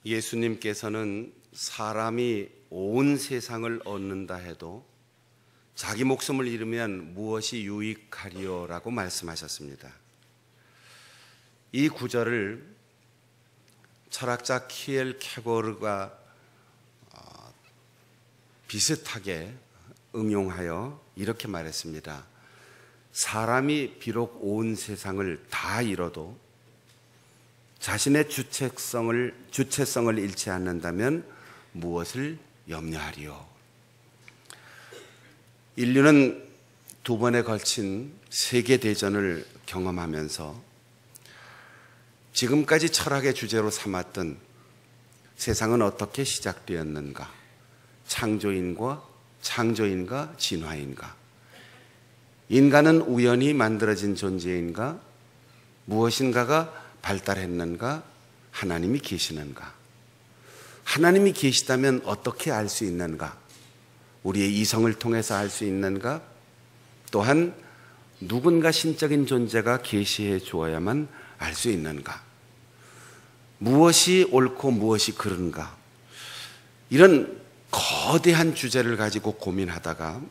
예수님께서는 사람이 온 세상을 얻는다 해도 자기 목숨을 잃으면 무엇이 유익하리요라고 말씀하셨습니다. 이 구절을 철학자 키엘 케고르가 비슷하게 응용하여 이렇게 말했습니다. 사람이 비록 온 세상을 다 잃어도 자신의 주체성을 잃지 않는다면 무엇을 염려하리요? 인류는 두 번에 걸친 세계대전을 경험하면서 지금까지 철학의 주제로 삼았던 세상은 어떻게 시작되었는가? 창조인과 진화인가? 인간은 우연히 만들어진 존재인가? 무엇인가가 발달했는가? 하나님이 계시는가? 하나님이 계시다면 어떻게 알 수 있는가? 우리의 이성을 통해서 알 수 있는가? 또한 누군가 신적인 존재가 계시해 주어야만 알 수 있는가? 무엇이 옳고 무엇이 그른가? 이런 거대한 주제를 가지고 고민하다가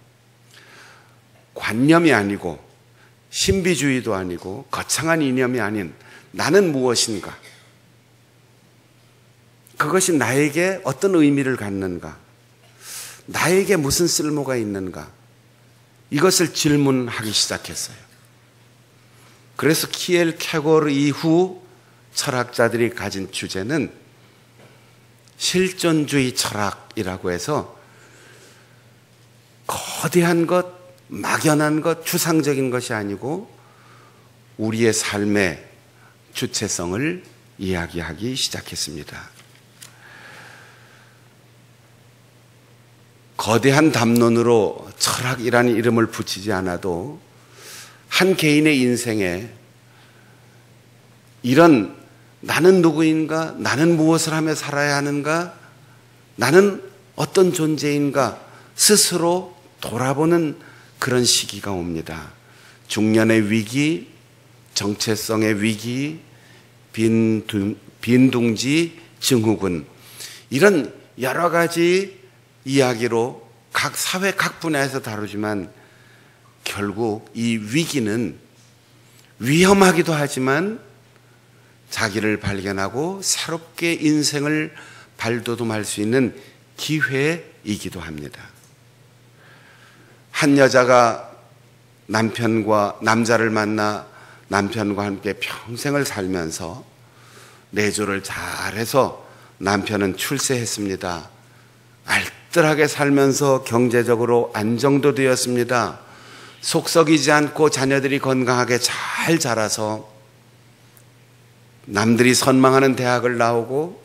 관념이 아니고 신비주의도 아니고 거창한 이념이 아닌 나는 무엇인가? 그것이 나에게 어떤 의미를 갖는가? 나에게 무슨 쓸모가 있는가? 이것을 질문하기 시작했어요. 그래서 키엘 케고르 이후 철학자들이 가진 주제는 실존주의 철학이라고 해서 거대한 것, 막연한 것, 추상적인 것이 아니고 우리의 삶의 주체성을 이야기하기 시작했습니다. 거대한 담론으로 철학이라는 이름을 붙이지 않아도 한 개인의 인생에 이런 나는 누구인가? 나는 무엇을 하며 살아야 하는가? 나는 어떤 존재인가? 스스로 돌아보는 그런 시기가 옵니다. 중년의 위기, 정체성의 위기, 빈둥지 증후군, 이런 여러 가지 이야기로 각 사회 각 분야에서 다루지만 결국 이 위기는 위험하기도 하지만 자기를 발견하고 새롭게 인생을 발돋움할 수 있는 기회이기도 합니다. 한 여자가 남자를 만나 남편과 함께 평생을 살면서 내조를 잘해서 남편은 출세했습니다. 알뜰하게 살면서 경제적으로 안정도 되었습니다. 속 썩이지 않고 자녀들이 건강하게 잘 자라서 남들이 선망하는 대학을 나오고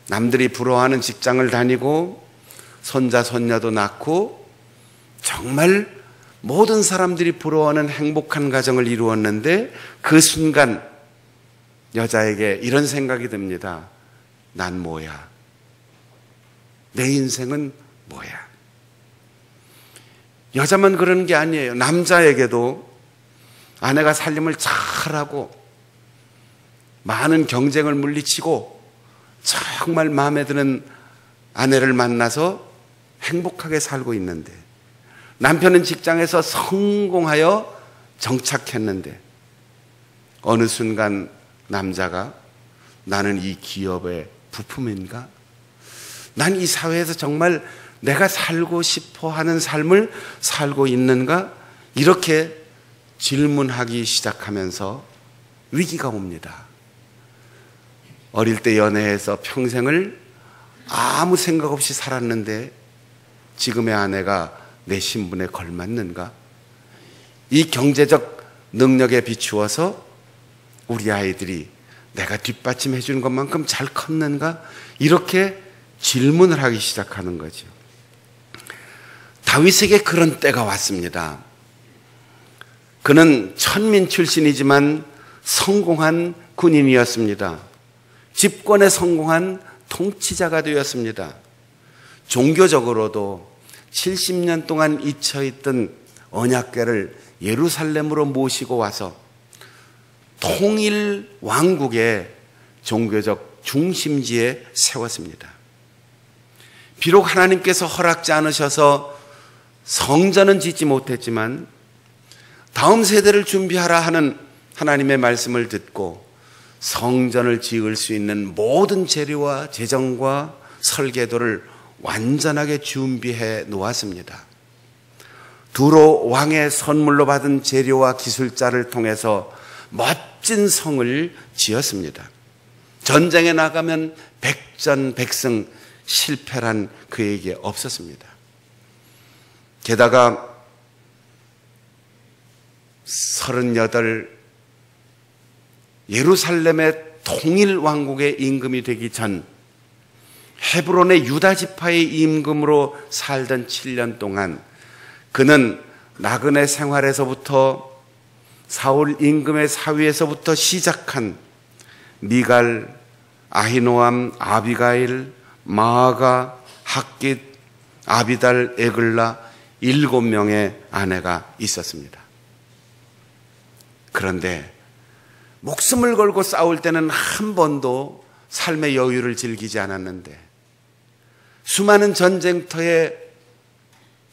남들이 부러워하는 직장을 다니고 손자 손녀도 낳고 정말 모든 사람들이 부러워하는 행복한 가정을 이루었는데 그 순간 여자에게 이런 생각이 듭니다. 난 뭐야? 내 인생은 뭐야? 여자만 그러는 게 아니에요. 남자에게도 아내가 살림을 잘하고 많은 경쟁을 물리치고 정말 마음에 드는 아내를 만나서 행복하게 살고 있는데 남편은 직장에서 성공하여 정착했는데 어느 순간 남자가 나는 이 기업의 부품인가? 난 이 사회에서 정말 내가 살고 싶어 하는 삶을 살고 있는가? 이렇게 질문하기 시작하면서 위기가 옵니다. 어릴 때 연애해서 평생을 아무 생각 없이 살았는데 지금의 아내가 내 신분에 걸맞는가? 이 경제적 능력에 비추어서 우리 아이들이 내가 뒷받침해 주는 것만큼 잘 컸는가? 이렇게 질문을 하기 시작하는 거죠. 다윗에게 그런 때가 왔습니다. 그는 천민 출신이지만 성공한 군인이었습니다. 집권에 성공한 통치자가 되었습니다. 종교적으로도 70년 동안 잊혀있던 언약궤를 예루살렘으로 모시고 와서 통일 왕국의 종교적 중심지에 세웠습니다. 비록 하나님께서 허락지 않으셔서 성전은 짓지 못했지만 다음 세대를 준비하라 하는 하나님의 말씀을 듣고 성전을 지을 수 있는 모든 재료와 재정과 설계도를 완전하게 준비해 놓았습니다. 두로 왕의 선물로 받은 재료와 기술자를 통해서 멋진 성을 지었습니다. 전쟁에 나가면 백전백승, 실패란 그에게 없었습니다. 게다가 38 예루살렘의 통일 왕국의 임금이 되기 전 헤브론의 유다 지파의 임금으로 살던 7년 동안 그는 나그네 생활에서부터 사울 임금의 사위에서부터 시작한 미갈, 아히노암, 아비가일, 마아가, 핫깃, 아비달, 에글라 7명의 아내가 있었습니다. 그런데 목숨을 걸고 싸울 때는 한 번도 삶의 여유를 즐기지 않았는데 수많은 전쟁터에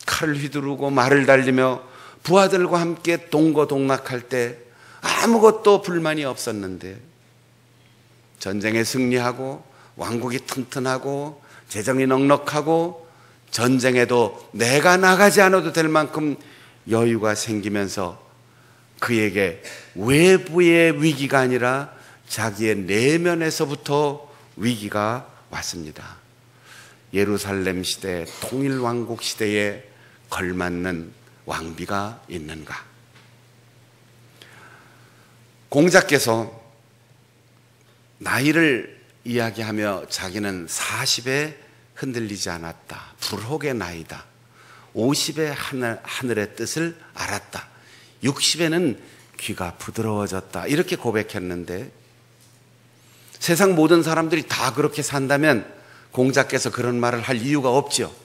칼을 휘두르고 말을 달리며 부하들과 함께 동거동락할 때 아무것도 불만이 없었는데 전쟁에 승리하고 왕국이 튼튼하고 재정이 넉넉하고 전쟁에도 내가 나가지 않아도 될 만큼 여유가 생기면서 그에게 외부의 위기가 아니라 자기의 내면에서부터 위기가 왔습니다. 예루살렘 시대, 통일왕국 시대에 걸맞는 왕비가 있는가? 공자께서 나이를 이야기하며 자기는 40에 흔들리지 않았다. 불혹의 나이다. 50에 하늘의 뜻을 알았다. 60에는 귀가 부드러워졌다. 이렇게 고백했는데 세상 모든 사람들이 다 그렇게 산다면 공자께서 그런 말을 할 이유가 없죠.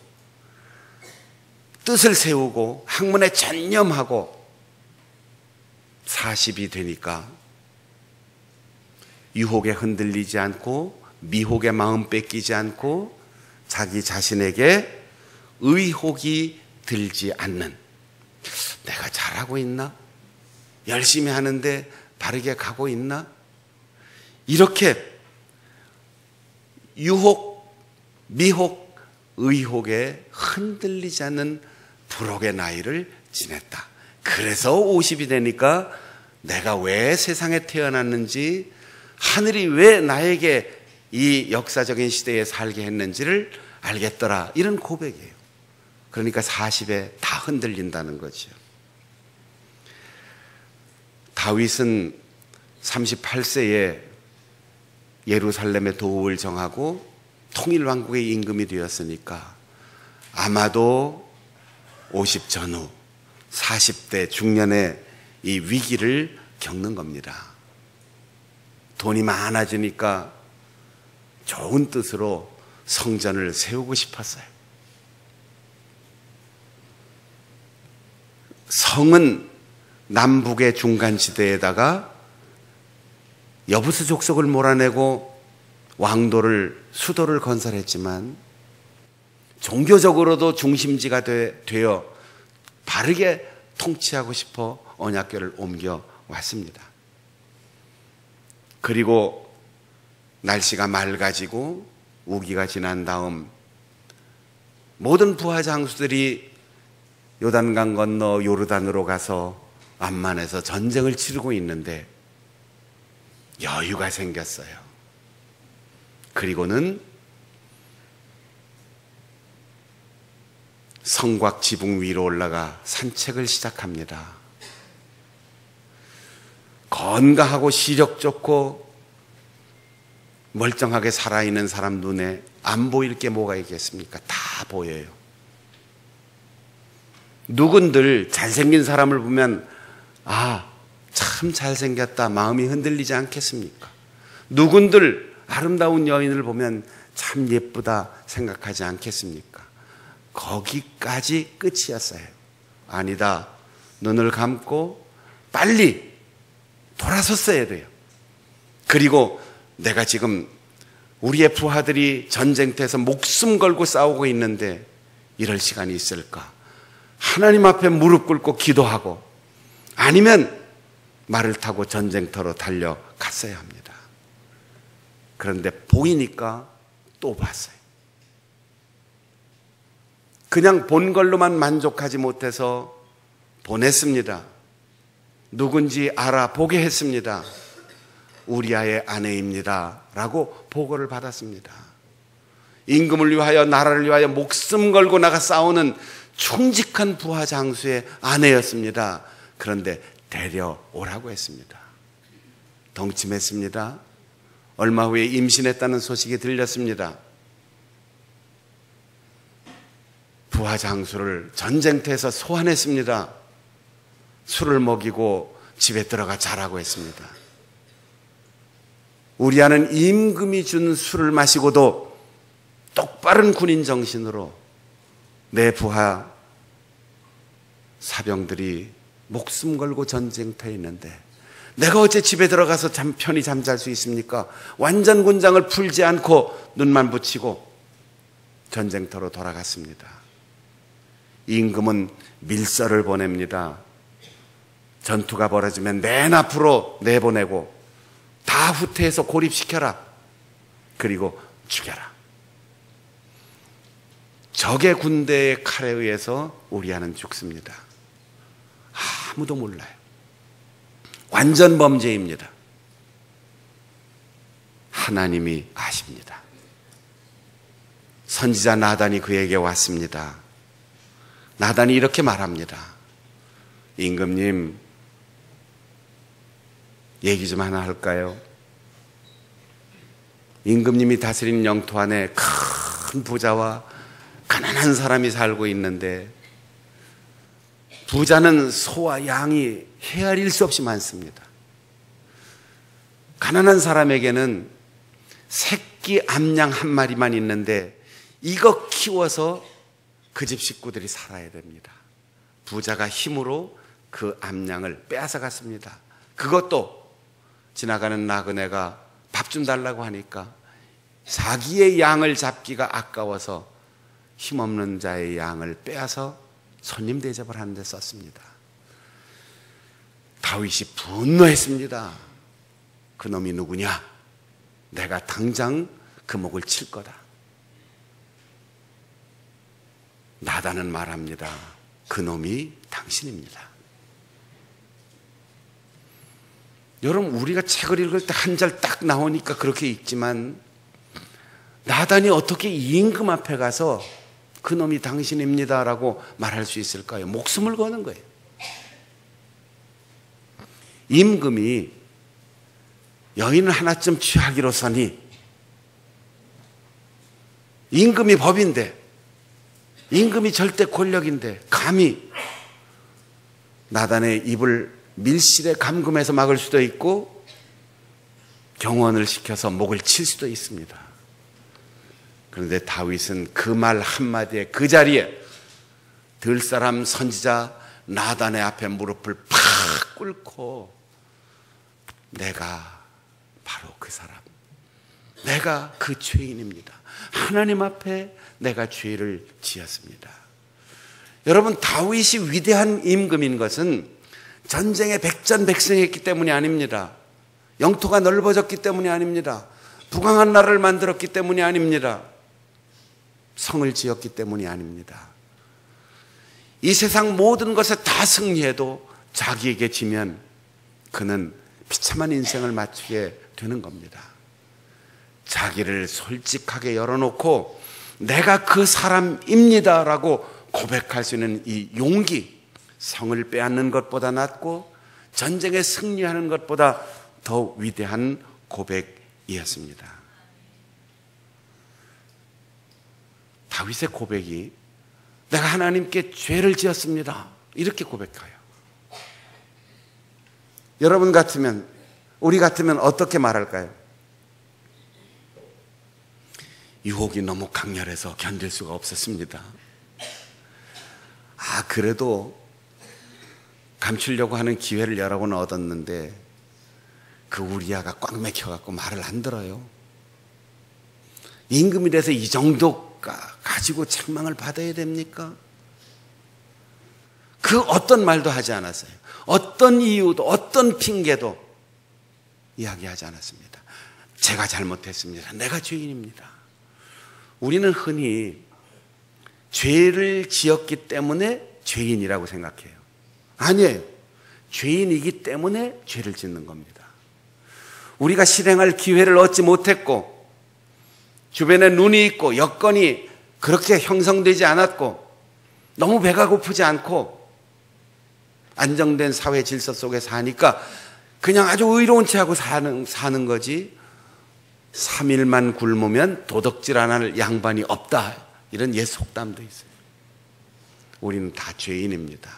뜻을 세우고 학문에 전념하고 40이 되니까 유혹에 흔들리지 않고 미혹에 마음 뺏기지 않고 자기 자신에게 의혹이 들지 않는, 내가 잘하고 있나? 열심히 하는데 바르게 가고 있나? 이렇게 유혹, 미혹, 의혹에 흔들리지 않는 불혹의 나이를 지냈다. 그래서 50이 되니까 내가 왜 세상에 태어났는지, 하늘이 왜 나에게 이 역사적인 시대에 살게 했는지를 알겠더라. 이런 고백이에요. 그러니까 40에 다 흔들린다는 거죠. 다윗은 38세에 예루살렘의 도읍을 정하고 통일왕국의 임금이 되었으니까 아마도 50 전후 40대 중년의 이 위기를 겪는 겁니다. 돈이 많아지니까 좋은 뜻으로 성전을 세우고 싶었어요. 성은 남북의 중간지대에다가 여부스 족속을 몰아내고 왕도를, 수도를 건설했지만 종교적으로도 중심지가 되어 바르게 통치하고 싶어 언약궤를 옮겨왔습니다. 그리고 날씨가 맑아지고 우기가 지난 다음 모든 부하 장수들이 요단강 건너 요르단으로 가서 암만에서 전쟁을 치르고 있는데 여유가 생겼어요. 그리고는 성곽 지붕 위로 올라가 산책을 시작합니다. 건강하고 시력 좋고 멀쩡하게 살아있는 사람 눈에 안 보일 게 뭐가 있겠습니까? 다 보여요. 누군들 잘생긴 사람을 보면 참 잘생겼다 마음이 흔들리지 않겠습니까? 누군들 아름다운 여인을 보면 참 예쁘다 생각하지 않겠습니까? 거기까지 끝이었어요. 아니다. 눈을 감고 빨리 돌아섰어야 돼요. 그리고 내가 지금 우리의 부하들이 전쟁터에서 목숨 걸고 싸우고 있는데 이럴 시간이 있을까? 하나님 앞에 무릎 꿇고 기도하고 아니면 말을 타고 전쟁터로 달려갔어야 합니다. 그런데 보이니까 또 봤어요. 그냥 본 걸로만 만족하지 못해서 보냈습니다. 누군지 알아보게 했습니다. 우리아의 아내입니다 라고 보고를 받았습니다. 임금을 위하여 나라를 위하여 목숨 걸고 나가 싸우는 충직한 부하 장수의 아내였습니다. 그런데 데려오라고 했습니다. 동침했습니다. 얼마 후에 임신했다는 소식이 들렸습니다. 부하 장수를 전쟁터에서 소환했습니다. 술을 먹이고 집에 들어가 자라고 했습니다. 우리아는 임금이 준 술을 마시고도 똑바른 군인 정신으로 내 부하 사병들이 목숨 걸고 전쟁터에 있는데 내가 어째 집에 들어가서 편히 잠잘 수 있습니까? 완전 군장을 풀지 않고 눈만 붙이고 전쟁터로 돌아갔습니다. 임금은 밀서를 보냅니다. 전투가 벌어지면 맨 앞으로 내보내고 다 후퇴해서 고립시켜라. 그리고 죽여라. 적의 군대의 칼에 의해서 우리아는 죽습니다. 아무도 몰라요. 완전 범죄입니다. 하나님이 아십니다. 선지자 나단이 그에게 왔습니다. 나단이 이렇게 말합니다. 임금님, 얘기 좀 하나 할까요? 임금님이 다스리는 영토 안에 큰 부자와 가난한 사람이 살고 있는데 부자는 소와 양이 헤아릴 수 없이 많습니다. 가난한 사람에게는 새끼 암양 한 마리만 있는데 이거 키워서 그 집 식구들이 살아야 됩니다. 부자가 힘으로 그 암양을 빼앗아갔습니다. 그것도 지나가는 나그네가 밥 좀 달라고 하니까 자기의 양을 잡기가 아까워서 힘없는 자의 양을 빼앗아 손님 대접을 하는 데 썼습니다. 다윗이 분노했습니다. 그놈이 누구냐? 내가 당장 그 목을 칠 거다. 나단은 말합니다. 그놈이 당신입니다. 여러분, 우리가 책을 읽을 때 한 절 딱 나오니까 그렇게 읽지만 나단이 어떻게 임금 앞에 가서 그놈이 당신입니다라고 말할 수 있을까요? 목숨을 거는 거예요. 임금이 여인을 하나쯤 취하기로서니 임금이 법인데 임금이 절대 권력인데 감히 나단의 입을 밀실에 감금해서 막을 수도 있고 경원을 시켜서 목을 칠 수도 있습니다. 그런데 다윗은 그 말 한마디에 그 자리에 들사람 선지자 나단의 앞에 무릎을 팍 꿇고 내가 바로 그 사람, 내가 그 죄인입니다. 하나님 앞에 내가 죄를 지었습니다. 여러분, 다윗이 위대한 임금인 것은 전쟁에 백전백승했기 때문이 아닙니다. 영토가 넓어졌기 때문이 아닙니다. 부강한 나라를 만들었기 때문이 아닙니다. 성을 지었기 때문이 아닙니다. 이 세상 모든 것에 다 승리해도 자기에게 지면 그는 비참한 인생을 마치게 되는 겁니다. 자기를 솔직하게 열어놓고 내가 그 사람입니다라고 고백할 수 있는 이 용기, 성을 빼앗는 것보다 낫고 전쟁에 승리하는 것보다 더 위대한 고백이었습니다. 다윗의 고백이 내가 하나님께 죄를 지었습니다, 이렇게 고백해요. 여러분 같으면, 우리 같으면 어떻게 말할까요? 유혹이 너무 강렬해서 견딜 수가 없었습니다. 그래도 감추려고 하는 기회를 여러 번 얻었는데 그 우리아가 꽉 막혀갖고 말을 안 들어요. 임금이 돼서 이 정도 가지고 책망을 받아야 됩니까? 그 어떤 말도 하지 않았어요. 어떤 이유도 어떤 핑계도 이야기하지 않았습니다. 제가 잘못했습니다. 내가 죄인입니다. 우리는 흔히 죄를 지었기 때문에 죄인이라고 생각해요. 아니에요. 죄인이기 때문에 죄를 짓는 겁니다. 우리가 실행할 기회를 얻지 못했고 주변에 눈이 있고 여건이 그렇게 형성되지 않았고 너무 배가 고프지 않고 안정된 사회 질서 속에 사니까 그냥 아주 의로운 체하고 사는 거지 3일만 굶으면 도덕질 안 할 양반이 없다, 이런 옛 속담도 있어요. 우리는 다 죄인입니다.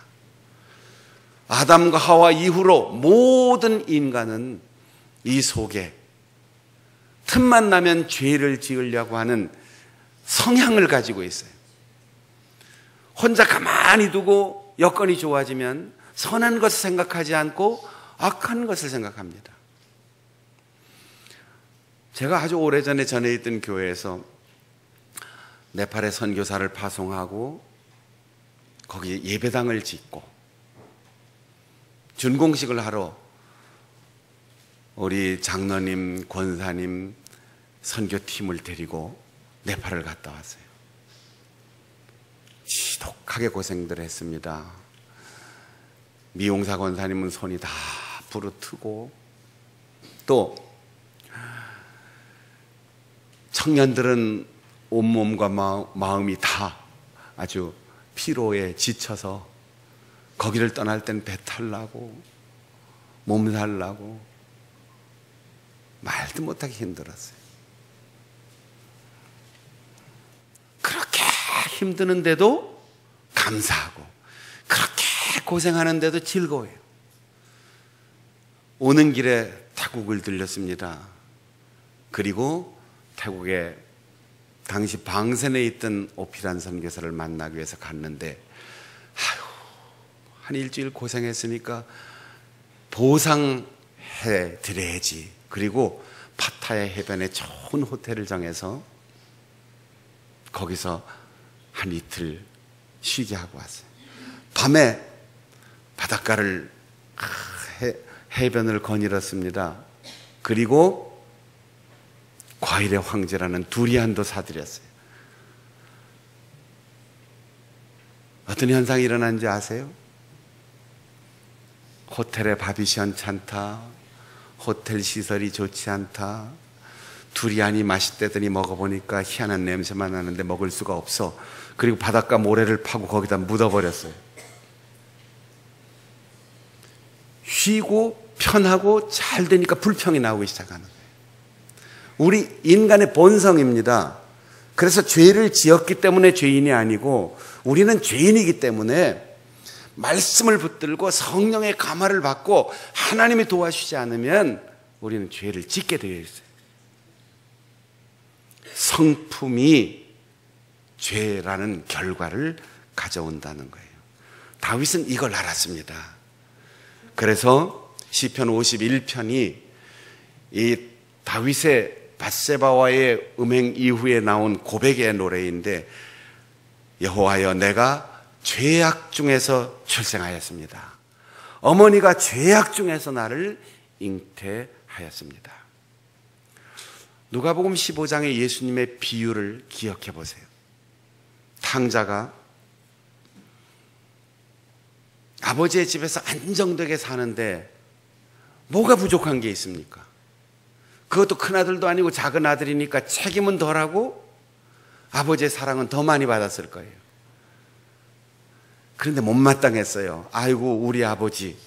아담과 하와 이후로 모든 인간은 이 속에 틈만 나면 죄를 지으려고 하는 성향을 가지고 있어요. 혼자 가만히 두고 여건이 좋아지면 선한 것을 생각하지 않고 악한 것을 생각합니다. 제가 아주 오래전에 전에 있던 교회에서 네팔에 선교사를 파송하고 거기에 예배당을 짓고 준공식을 하러 우리 장로님, 권사님, 선교팀을 데리고 네팔을 갔다 왔어요. 지독하게 고생들 했습니다. 미용사 권사님은 손이 다 부르트고 또 청년들은 온몸과 마음이 다 아주 피로에 지쳐서 거기를 떠날 땐 배탈 나고 몸살 나고 말도 못하게 힘들었어요. 그렇게 힘드는데도 감사하고 그렇게 고생하는데도 즐거워요. 오는 길에 태국을 들렸습니다. 그리고 태국에 당시 방센에 있던 오피란 선교사를 만나기 위해서 갔는데 한 일주일 고생했으니까 보상해 드려야지. 그리고 파타야 해변에 좋은 호텔을 정해서 거기서 한 이틀 쉬게 하고 왔어요. 밤에 바닷가를 해변을 거닐었습니다. 그리고 과일의 황제라는 두리안도 사드렸어요. 어떤 현상이 일어난지 아세요? 호텔의 밥이 시원찮다, 호텔 시설이 좋지 않다, 두리안이 맛있대더니 먹어보니까 희한한 냄새만 나는데 먹을 수가 없어. 그리고 바닷가 모래를 파고 거기다 묻어버렸어요. 쉬고 편하고 잘 되니까 불평이 나오기 시작하는 거예요. 우리 인간의 본성입니다. 그래서 죄를 지었기 때문에 죄인이 아니고 우리는 죄인이기 때문에 말씀을 붙들고 성령의 감화를 받고 하나님이 도와주지 않으면 우리는 죄를 짓게 되어 있어요. 성품이 죄라는 결과를 가져온다는 거예요. 다윗은 이걸 알았습니다. 그래서 시편 51편이 이 다윗의 밧세바와의 음행 이후에 나온 고백의 노래인데, 여호와여 내가 죄악 중에서 출생하였습니다. 어머니가 죄악 중에서 나를 잉태하였습니다. 누가복음 15장의 예수님의 비유를 기억해 보세요. 탕자가 아버지의 집에서 안정되게 사는데 뭐가 부족한 게 있습니까? 그것도 큰아들도 아니고 작은 아들이니까 책임은 덜하고 아버지의 사랑은 더 많이 받았을 거예요. 그런데 못마땅했어요. 아이고 우리 아버지,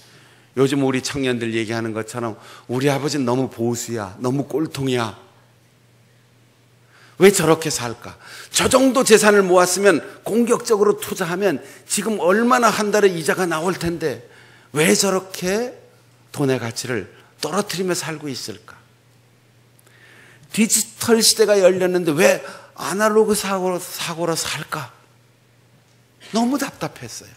요즘 우리 청년들 얘기하는 것처럼 우리 아버지는 너무 보수야, 너무 꼴통이야. 왜 저렇게 살까? 저 정도 재산을 모았으면 공격적으로 투자하면 지금 얼마나 한 달에 이자가 나올 텐데 왜 저렇게 돈의 가치를 떨어뜨리며 살고 있을까? 디지털 시대가 열렸는데 왜 아날로그 사고로 살까? 너무 답답했어요.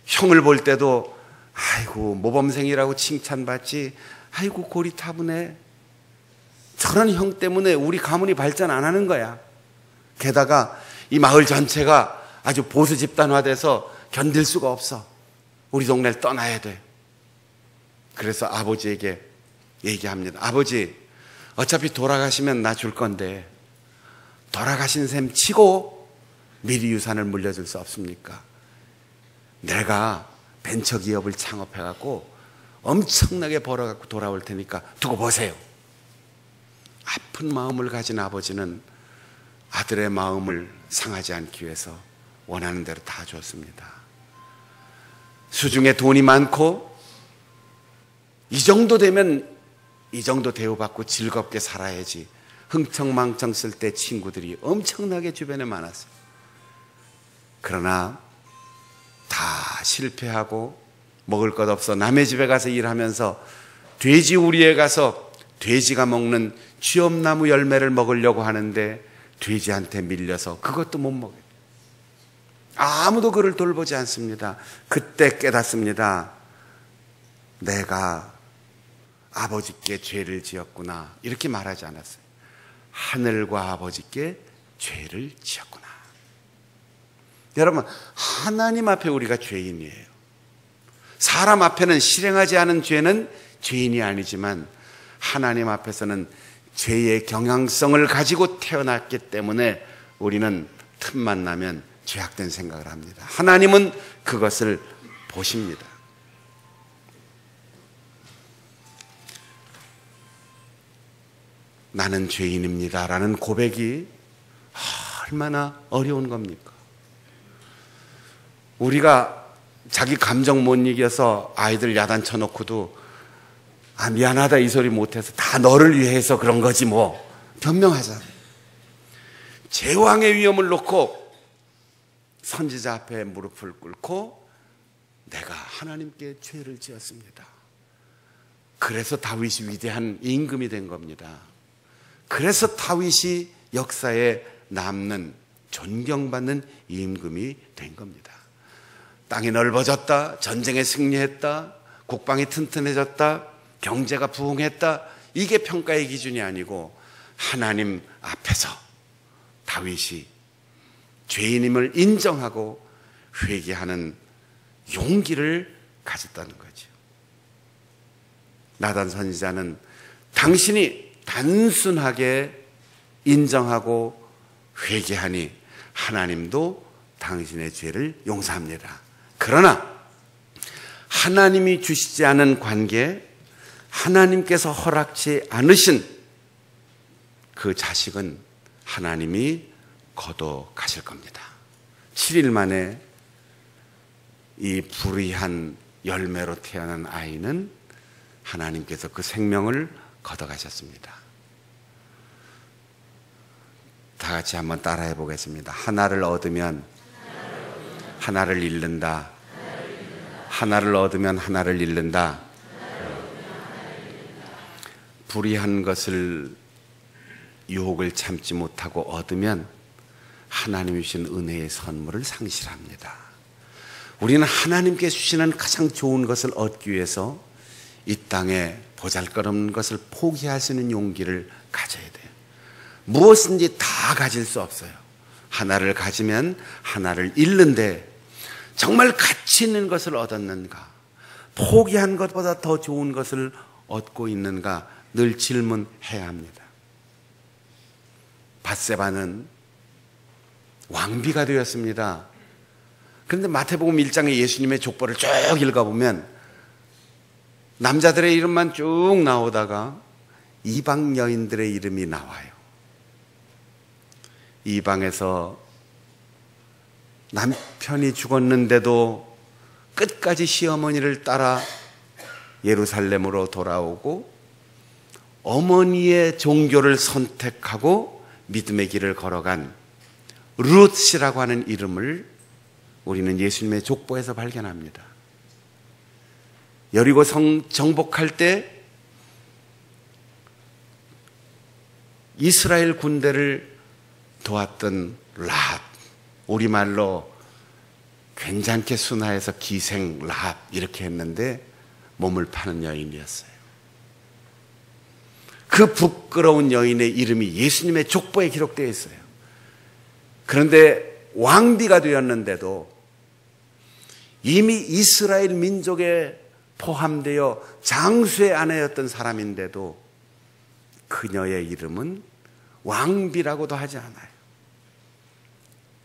형을 볼 때도 아이고 모범생이라고 칭찬받지, 아이고 고리타분해. 저런 형 때문에 우리 가문이 발전 안 하는 거야. 게다가 이 마을 전체가 아주 보수 집단화돼서 견딜 수가 없어. 우리 동네를 떠나야 돼. 그래서 아버지에게 얘기합니다. 아버지, 어차피 돌아가시면 나 줄 건데 돌아가신 셈 치고 미리 유산을 물려줄 수 없습니까? 내가 벤처기업을 창업해갖고 엄청나게 벌어갖고 돌아올 테니까 두고 보세요. 아픈 마음을 가진 아버지는 아들의 마음을 상하지 않기 위해서 원하는 대로 다 줬습니다. 수중에 돈이 많고 이 정도 되면 이 정도 대우받고 즐겁게 살아야지, 흥청망청 쓸 때 친구들이 엄청나게 주변에 많았어요. 그러나 다 실패하고 먹을 것 없어 남의 집에 가서 일하면서 돼지 우리에 가서 돼지가 먹는 쥐엄나무 열매를 먹으려고 하는데 돼지한테 밀려서 그것도 못 먹어요. 아무도 그를 돌보지 않습니다. 그때 깨닫습니다. 내가 아버지께 죄를 지었구나. 이렇게 말하지 않았어요. 하늘과 아버지께 죄를 지었구나. 여러분, 하나님 앞에 우리가 죄인이에요. 사람 앞에는 실행하지 않은 죄는 죄인이 아니지만 하나님 앞에서는 죄의 경향성을 가지고 태어났기 때문에 우리는 틈만 나면 죄악된 생각을 합니다. 하나님은 그것을 보십니다. 나는 죄인입니다 라는 고백이 얼마나 어려운 겁니까? 우리가 자기 감정 못 이겨서 아이들 야단 쳐놓고도 미안하다 이 소리 못해서 다 너를 위해서 그런 거지 뭐 변명하잖아요. 제왕의 위험을 놓고 선지자 앞에 무릎을 꿇고 내가 하나님께 죄를 지었습니다. 그래서 다윗이 위대한 임금이 된 겁니다. 그래서 다윗이 역사에 남는 존경받는 임금이 된 겁니다. 땅이 넓어졌다, 전쟁에 승리했다, 국방이 튼튼해졌다, 경제가 부흥했다, 이게 평가의 기준이 아니고 하나님 앞에서 다윗이 죄인임을 인정하고 회개하는 용기를 가졌다는 거죠. 나단 선지자는 당신이 단순하게 인정하고 회개하니 하나님도 당신의 죄를 용서합니다. 그러나 하나님이 주시지 않은 관계, 하나님께서 허락지 않으신 그 자식은 하나님이 거둬 가실 겁니다. 7일 만에 이 불의한 열매로 태어난 아이는 하나님께서 그 생명을 거둬 가셨습니다. 다 같이 한번 따라해 보겠습니다. 하나를 얻으면 하나를 잃는다. 하나를 얻으면 하나를 잃는다. 불의한 것을 유혹을 참지 못하고 얻으면 하나님이 주신 은혜의 선물을 상실합니다. 우리는 하나님께 주시는 가장 좋은 것을 얻기 위해서 이 땅에 보잘것없는 것을 포기할 수 있는 용기를 가져야 돼요. 무엇인지 다 가질 수 없어요. 하나를 가지면 하나를 잃는데 정말 가치 있는 것을 얻었는가? 포기한 것보다 더 좋은 것을 얻고 있는가? 늘 질문해야 합니다. 밧세바는 왕비가 되었습니다. 그런데 마태복음 1장에 예수님의 족보를 쭉 읽어보면 남자들의 이름만 쭉 나오다가 이방 여인들의 이름이 나와요. 이방에서 남편이 죽었는데도 끝까지 시어머니를 따라 예루살렘으로 돌아오고 어머니의 종교를 선택하고 믿음의 길을 걸어간 룻이라고 하는 이름을 우리는 예수님의 족보에서 발견합니다. 여리고 성 정복할 때 이스라엘 군대를 도왔던 라합, 우리말로 괜찮게 순화해서 기생, 라합 이렇게 했는데 몸을 파는 여인이었어요. 그 부끄러운 여인의 이름이 예수님의 족보에 기록되어 있어요. 그런데 왕비가 되었는데도 이미 이스라엘 민족에 포함되어 장수의 아내였던 사람인데도 그녀의 이름은 왕비라고도 하지 않아요.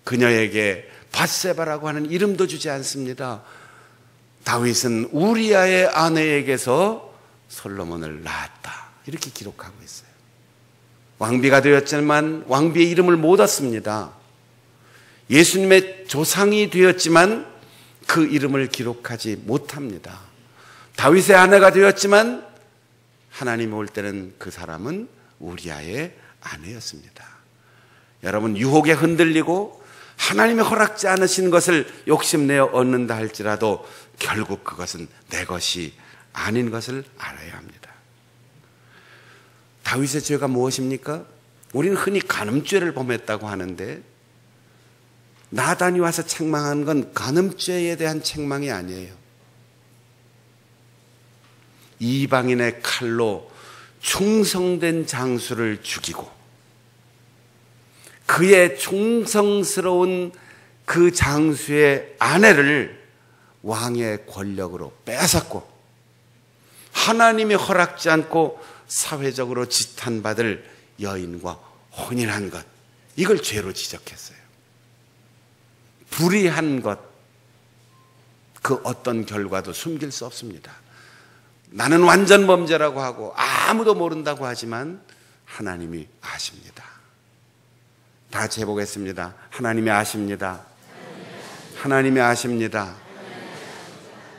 그녀에게 밧세바라고 하는 이름도 주지 않습니다. 다윗은 우리아의 아내에게서 솔로몬을 낳았다, 이렇게 기록하고 있어요. 왕비가 되었지만 왕비의 이름을 못 얻습니다. 예수님의 조상이 되었지만 그 이름을 기록하지 못합니다. 다윗의 아내가 되었지만 하나님이 올 때는 그 사람은 우리아의 아내였습니다. 여러분, 유혹에 흔들리고 하나님이 허락지 않으신 것을 욕심내어 얻는다 할지라도 결국 그것은 내 것이 아닌 것을 알아야 합니다. 다윗의 죄가 무엇입니까? 우리는 흔히 간음죄를 범했다고 하는데 나단이 와서 책망한 건 간음죄에 대한 책망이 아니에요. 이방인의 칼로 충성된 장수를 죽이고 그의 충성스러운 그 장수의 아내를 왕의 권력으로 뺏었고 하나님이 허락지 않고 사회적으로 지탄받을 여인과 혼인한 것, 이걸 죄로 지적했어요. 불의한 것, 그 어떤 결과도 숨길 수 없습니다. 나는 완전 범죄라고 하고 아무도 모른다고 하지만 하나님이 아십니다. 다 같이 해보겠습니다. 하나님이 아십니다. 하나님이 아십니다.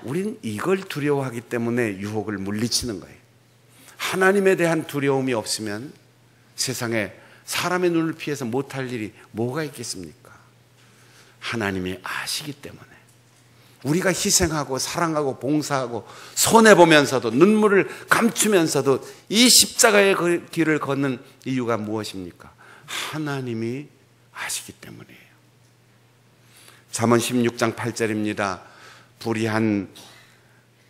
우린 이걸 두려워하기 때문에 유혹을 물리치는 거예요. 하나님에 대한 두려움이 없으면 세상에 사람의 눈을 피해서 못할 일이 뭐가 있겠습니까? 하나님이 아시기 때문에 우리가 희생하고 사랑하고 봉사하고 손해보면서도 눈물을 감추면서도 이 십자가의 길을 걷는 이유가 무엇입니까? 하나님이 아시기 때문이에요. 잠언 16장 8절입니다. 불의한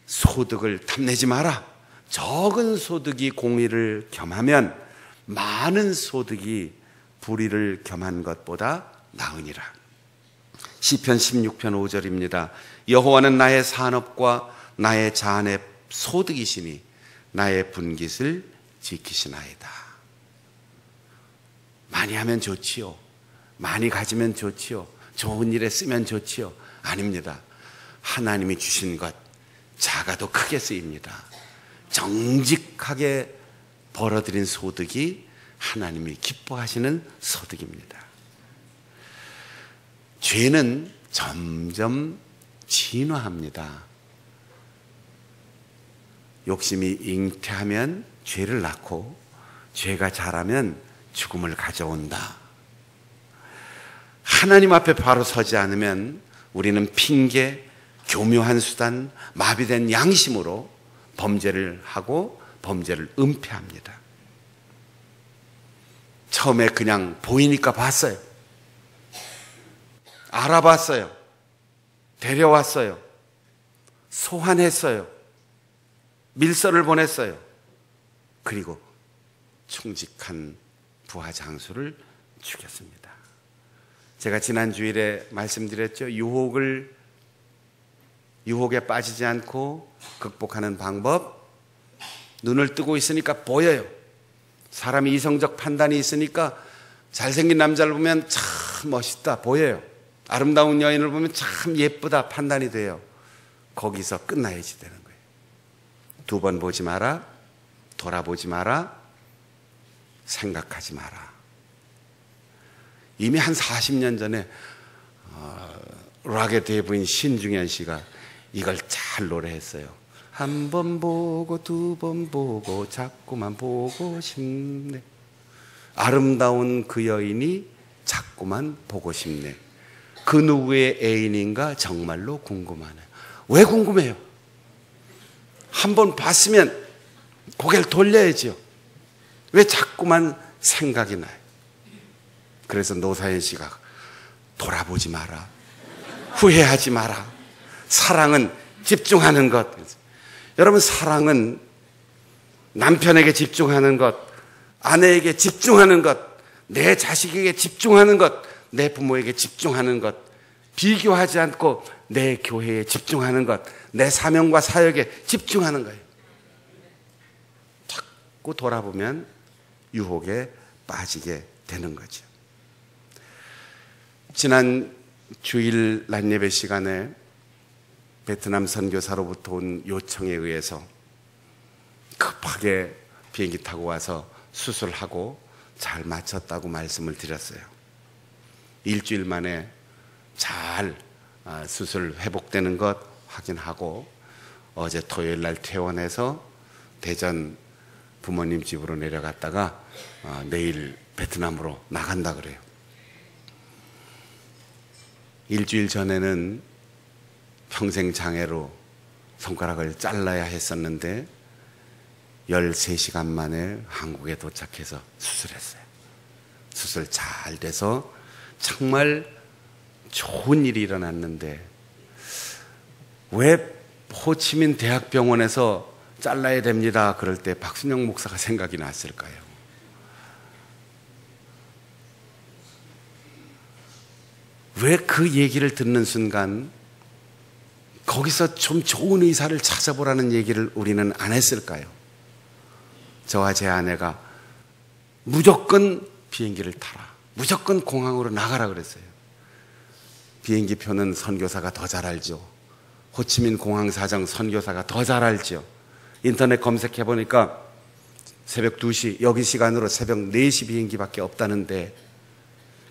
소득을 탐내지 마라. 적은 소득이 공의를 겸하면 많은 소득이 불의를 겸한 것보다 나으니라. 시편 16편 5절입니다. 여호와는 나의 산업과 나의 잔의 소득이시니 나의 분깃을 지키시나이다. 많이 하면 좋지요. 많이 가지면 좋지요. 좋은 일에 쓰면 좋지요. 아닙니다. 하나님이 주신 것 작아도 크게 쓰입니다. 정직하게 벌어들인 소득이 하나님이 기뻐하시는 소득입니다. 죄는 점점 진화합니다. 욕심이 잉태하면 죄를 낳고 죄가 자라면 죽음을 가져온다. 하나님 앞에 바로 서지 않으면 우리는 핑계, 교묘한 수단, 마비된 양심으로 범죄를 하고 범죄를 은폐합니다. 처음에 그냥 보이니까 봤어요. 알아봤어요. 데려왔어요. 소환했어요. 밀서를 보냈어요. 그리고 충직한 부하 장수를 죽였습니다. 제가 지난 주일에 말씀드렸죠. 유혹에 빠지지 않고 극복하는 방법, 눈을 뜨고 있으니까 보여요. 사람이 이성적 판단이 있으니까 잘생긴 남자를 보면 참 멋있다 보여요. 아름다운 여인을 보면 참 예쁘다 판단이 돼요. 거기서 끝나야지 되는 거예요. 두 번 보지 마라, 돌아보지 마라, 생각하지 마라. 이미 한 40년 전에 락의 대부인 신중현 씨가 이걸 잘 노래했어요. 한 번 보고 두 번 보고 자꾸만 보고 싶네. 아름다운 그 여인이 자꾸만 보고 싶네. 그 누구의 애인인가 정말로 궁금하네. 왜 궁금해요? 한 번 봤으면 고개를 돌려야죠. 왜 자꾸만 생각이 나요? 그래서 노사연 씨가 돌아보지 마라, 후회하지 마라. 사랑은 집중하는 것. 여러분, 사랑은 남편에게 집중하는 것, 아내에게 집중하는 것, 내 자식에게 집중하는 것, 내 부모에게 집중하는 것, 비교하지 않고 내 교회에 집중하는 것, 내 사명과 사역에 집중하는 거예요. 자꾸 돌아보면 유혹에 빠지게 되는 거죠. 지난 주일 낮예배 시간에 베트남 선교사로부터 온 요청에 의해서 급하게 비행기 타고 와서 수술하고 잘 마쳤다고 말씀을 드렸어요. 일주일 만에 잘 수술 회복되는 것 확인하고 어제 토요일 날 퇴원해서 대전 부모님 집으로 내려갔다가 내일 베트남으로 나간다 그래요. 일주일 전에는 평생 장애로 손가락을 잘라야 했었는데 13시간 만에 한국에 도착해서 수술했어요. 수술 잘 돼서 정말 좋은 일이 일어났는데 왜 호치민 대학병원에서 잘라야 됩니다 그럴 때 박순영 목사가 생각이 났을까요? 왜 그 얘기를 듣는 순간 거기서 좀 좋은 의사를 찾아보라는 얘기를 우리는 안 했을까요? 저와 제 아내가 무조건 비행기를 타라, 무조건 공항으로 나가라 그랬어요. 비행기 표는 선교사가 더 잘 알죠. 호치민 공항 사정 선교사가 더 잘 알죠. 인터넷 검색해 보니까 새벽 2시, 여기 시간으로 새벽 4시 비행기밖에 없다는데,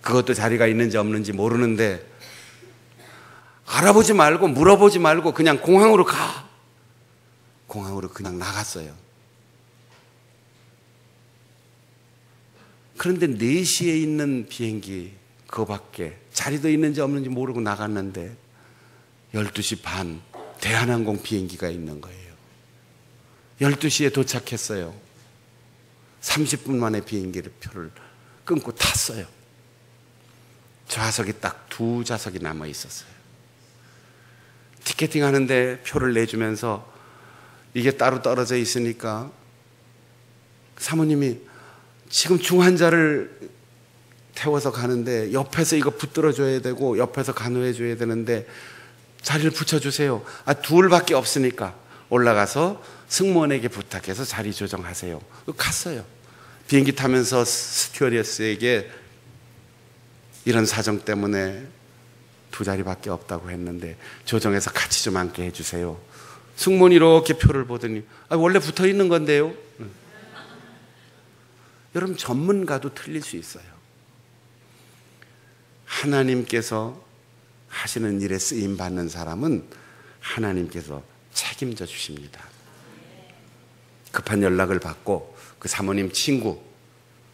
그것도 자리가 있는지 없는지 모르는데 알아보지 말고 물어보지 말고 그냥 공항으로 가. 공항으로 그냥 나갔어요. 그런데 4시에 있는 비행기 그거밖에 자리도 있는지 없는지 모르고 나갔는데 12시 반 대한항공 비행기가 있는 거예요. 12시에 도착했어요. 30분 만에 비행기를 표를 끊고 탔어요. 좌석이 딱 2좌석이 남아 있었어요. 티켓팅 하는데 표를 내주면서 이게 따로 떨어져 있으니까 사모님이 지금 중환자를 태워서 가는데 옆에서 이거 붙들어줘야 되고 옆에서 간호해줘야 되는데 자리를 붙여주세요. 둘밖에 없으니까 올라가서 승무원에게 부탁해서 자리 조정하세요. 갔어요. 비행기 타면서 스튜어디스에게 이런 사정 때문에 2자리밖에 없다고 했는데 조정해서 같이 좀 앉게 해주세요. 승무원이 이렇게 표를 보더니 원래 붙어 있는 건데요. 여러분, 전문가도 틀릴 수 있어요. 하나님께서 하시는 일에 쓰임 받는 사람은 하나님께서 책임져 주십니다. 급한 연락을 받고 그 사모님 친구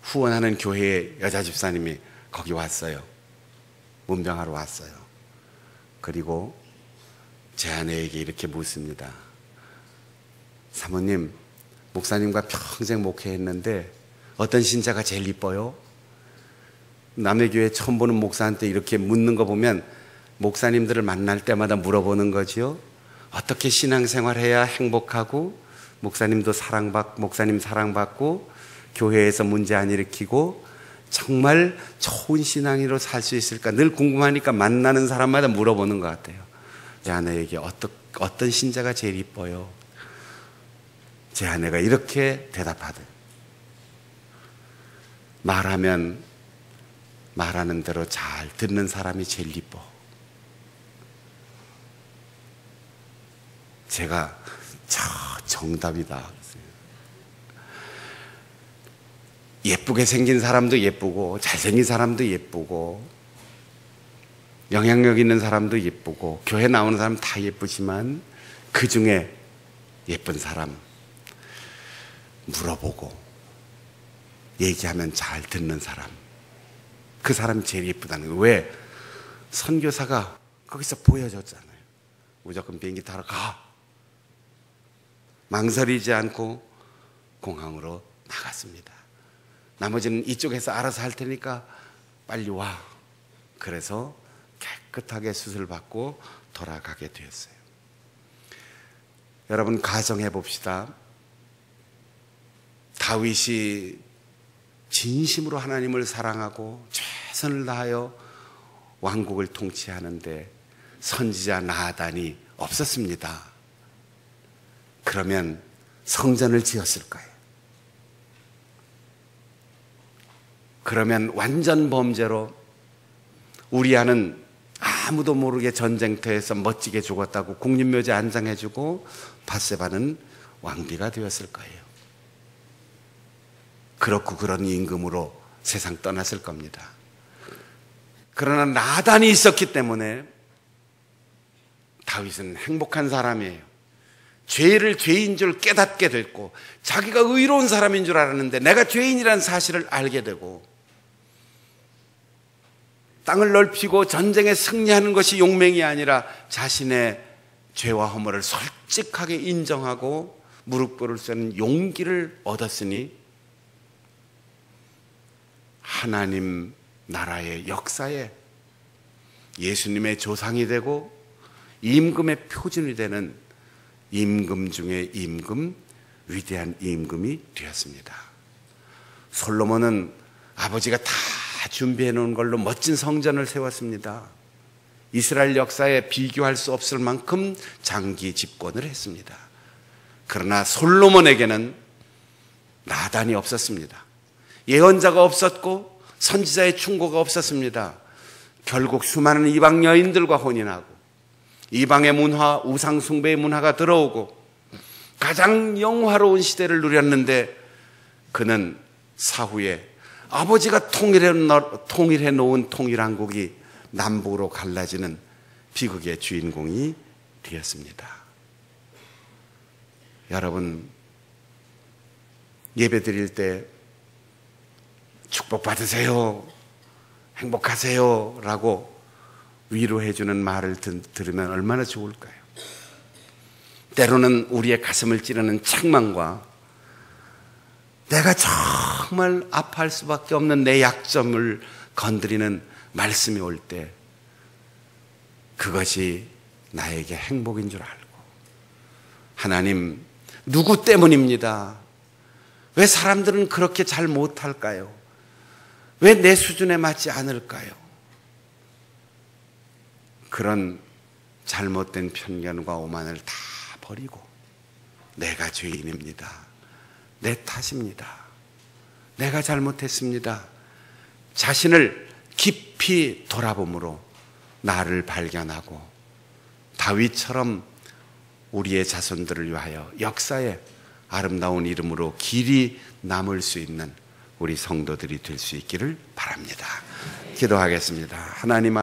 후원하는 교회의 여자 집사님이 거기 왔어요. 문병하러 왔어요. 그리고 제 아내에게 이렇게 묻습니다. 사모님, 목사님과 평생 목회했는데 어떤 신자가 제일 이뻐요? 남의 교회 처음 보는 목사한테 이렇게 묻는 거 보면 목사님들을 만날 때마다 물어보는 거지요. 어떻게 신앙생활해야 행복하고 목사님도 목사님 사랑받고 교회에서 문제 안 일으키고 정말 좋은 신앙인으로 살 수 있을까 늘 궁금하니까 만나는 사람마다 물어보는 것 같아요. 제 아내에게 어떤 신자가 제일 이뻐요? 제 아내가 이렇게 대답하듯 말하면 말하는 대로 잘 듣는 사람이 제일 이뻐. 제가 정답이다. 예쁘게 생긴 사람도 예쁘고 잘생긴 사람도 예쁘고 영향력 있는 사람도 예쁘고 교회 나오는 사람 다 예쁘지만 그 중에 예쁜 사람 물어보고 얘기하면 잘 듣는 사람, 그 사람이 제일 예쁘다는 거예요. 왜? 선교사가 거기서 보여줬잖아요. 무조건 비행기 타러 가. 망설이지 않고 공항으로 나갔습니다. 나머지는 이쪽에서 알아서 할 테니까 빨리 와. 그래서 깨끗하게 수술받고 돌아가게 되었어요. 여러분, 가정해 봅시다. 다윗이 진심으로 하나님을 사랑하고 최선을 다하여 왕국을 통치하는데 선지자 나단이 없었습니다. 그러면 성전을 지었을까요? 그러면 완전 범죄로 우리아는 아무도 모르게 전쟁터에서 멋지게 죽었다고 국립묘지에 안장해주고 밧세바는 왕비가 되었을 거예요. 그렇고 그런 임금으로 세상 떠났을 겁니다. 그러나 나단이 있었기 때문에 다윗은 행복한 사람이에요. 죄를 죄인 줄 깨닫게 됐고, 자기가 의로운 사람인 줄 알았는데 내가 죄인이라는 사실을 알게 되고, 땅을 넓히고 전쟁에 승리하는 것이 용맹이 아니라 자신의 죄와 허물을 솔직하게 인정하고 무릎 꿇을 수 있는 용기를 얻었으니 하나님 나라의 역사에 예수님의 조상이 되고 임금의 표준이 되는 임금 중에 임금, 위대한 임금이 되었습니다. 솔로몬은 아버지가 다 준비해 놓은 걸로 멋진 성전을 세웠습니다. 이스라엘 역사에 비교할 수 없을 만큼 장기 집권을 했습니다. 그러나 솔로몬에게는 나단이 없었습니다. 예언자가 없었고 선지자의 충고가 없었습니다. 결국 수많은 이방 여인들과 혼인하고 이방의 문화, 우상 숭배의 문화가 들어오고 가장 영화로운 시대를 누렸는데, 그는 사후에 아버지가 통일해 놓은 통일한국이 남북으로 갈라지는 비극의 주인공이 되었습니다. 여러분, 예배 드릴 때 축복 받으세요, 행복하세요 라고 위로해 주는 말을 들으면 얼마나 좋을까요? 때로는 우리의 가슴을 찌르는 책망과 내가 정말 아파할 수밖에 없는 내 약점을 건드리는 말씀이 올 때 그것이 나에게 행복인 줄 알고, 하나님, 누구 때문입니다. 왜 사람들은 그렇게 잘 못할까요? 왜 내 수준에 맞지 않을까요? 그런 잘못된 편견과 오만을 다 버리고 내가 죄인입니다. 내 탓입니다. 내가 잘못했습니다. 자신을 깊이 돌아봄으로 나를 발견하고 다윗처럼 우리의 자손들을 위하여 역사에 아름다운 이름으로 길이 남을 수 있는 우리 성도들이 될 수 있기를 바랍니다. 기도하겠습니다. 하나님